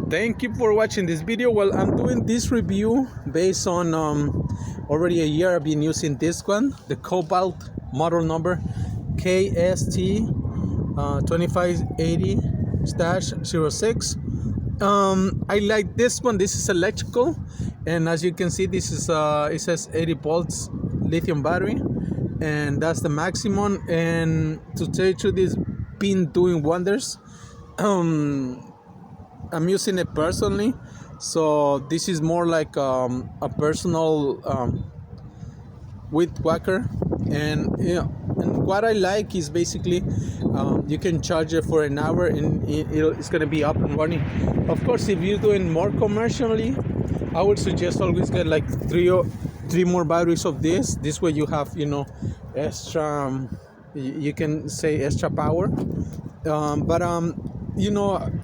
Thank you for watching this video. Well, I'm doing this review based on already a year I've been using this one, the Kobalt model number KST 2580-06. I like this one. This is electrical, and as you can see, this is it says 80 volts lithium battery, and that's the maximum. And to tell you the truth, this been doing wonders. I'm using it personally, so this is more like a personal weed whacker. And and what I like is basically you can charge it for an hour and it's gonna be up and running. Of course, if you're doing more commercially, I would suggest always get like three more batteries of this. This way you have extra you can say extra power.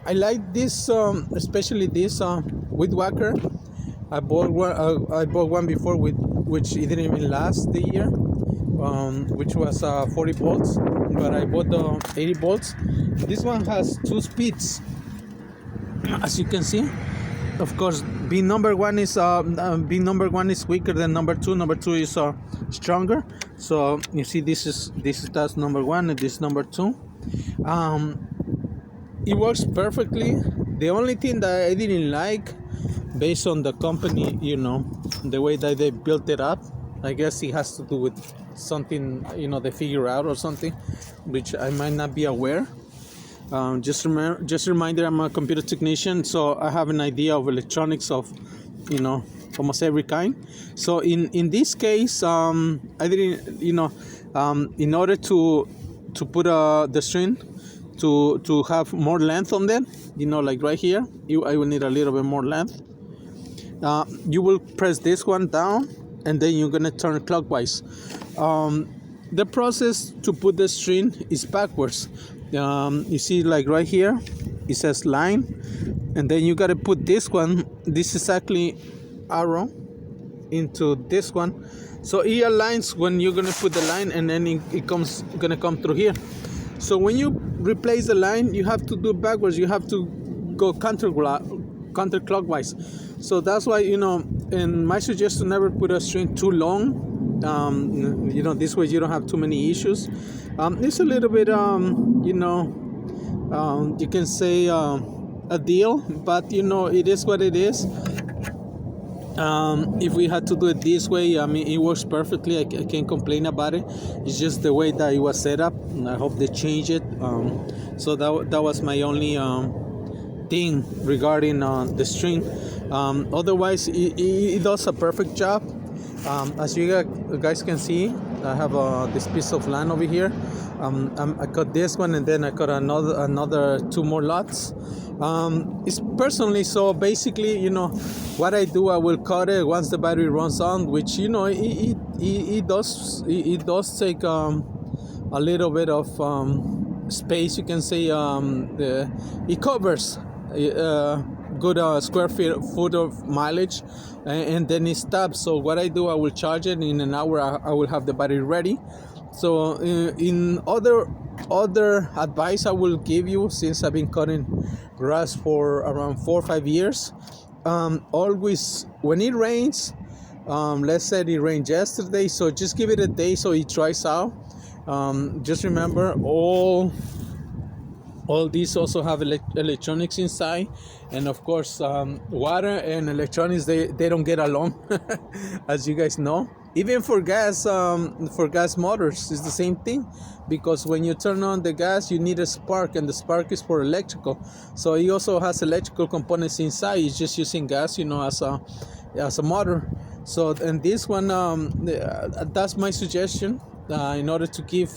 I like this, especially this weed whacker. I bought one before which it didn't even last the year, which was 40 volts, but I bought the 80 volts. This one has 2 speeds, as you can see. Of course, being number one is weaker than number two. Number two is stronger. So you see, that's number one and this is number two. It works perfectly. The only thing that I didn't like, based on the company, the way that they built it up, I guess it has to do with something, they figure out or something, which I might not be aware. Just a reminder, I'm a computer technician, so I have an idea of electronics of, almost every kind. So in this case, I didn't, in order to put the string, to have more length on them, like right here, I will need a little bit more length. You will press this one down, and then you're gonna turn clockwise. The process to put the string is backwards. You see, like right here, it says line, and then you gotta put this exactly arrow into this one, so it aligns when you're gonna put the line, and then it gonna come through here. So when you replace the line, you have to do it backwards. You have to go counterclockwise. So that's why, and my suggestion, never put a string too long. This way you don't have too many issues. It's a little bit, you can say a deal, but it is what it is. If we had to do it this way, it works perfectly. I can't complain about it. It's just the way that it was set up, and I hope they change it. So that was my only thing regarding the string. Otherwise, it does a perfect job. As you guys can see, I have this piece of land over here. I cut this one, and then I cut another 2 more lots. It's personally, so basically, what I do, I will cut it once the battery runs on, which it does take a little bit of space, you can say. It covers good square foot of mileage, and then it stops. So what I do, I will charge it in an hour. I will have the battery ready. So in other advice I will give you, since I've been cutting grass for around 4 or 5 years, always when it rains, let's say it rained yesterday, so just give it a day so it dries out. Just remember, all these also have electronics inside, and of course water and electronics, they don't get along. As you guys know, even for gas motors, it's the same thing, because when you turn on the gas, you need a spark, and the spark is for electrical. So it also has electrical components inside. It's just using gas, as a motor. So, and this one, that's my suggestion, in order to give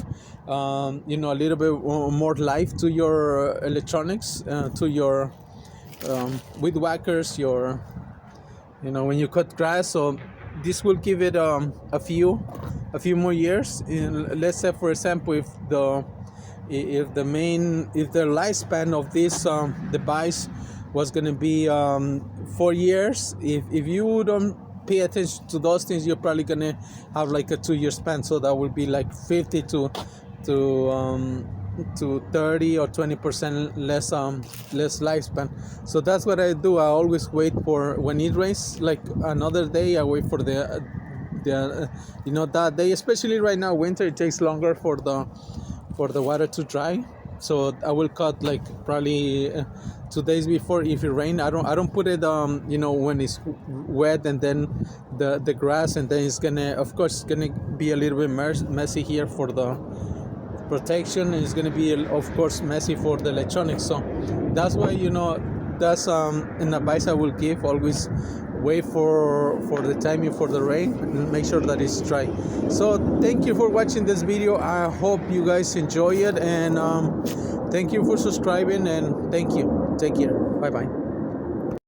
a little bit more life to your electronics, to your weed whackers, when you cut grass. So this will give it a few more years. Let's say, for example, if the lifespan of this device was going to be 4 years, if you don't pay attention to those things, you're probably going to have like a 2-year span. So that would be like 50 to to 30 or 20% less lifespan. So that's what I do. I always wait for when it rains, like another day. I wait for that day, especially right now winter, it takes longer for the water to dry. So I will cut like probably 2 days before. If it rain, I don't put it when it's wet, and then the grass, and then it's gonna, of course, it's gonna be a little bit messy here for the protection, and it's going to be, of course, messy for the electronics. So that's why, that's an advice I will give. Always wait for the timing for the rain and make sure that it's dry. So thank you for watching this video. I hope you guys enjoy it, and thank you for subscribing, and thank you. Take care. Bye bye.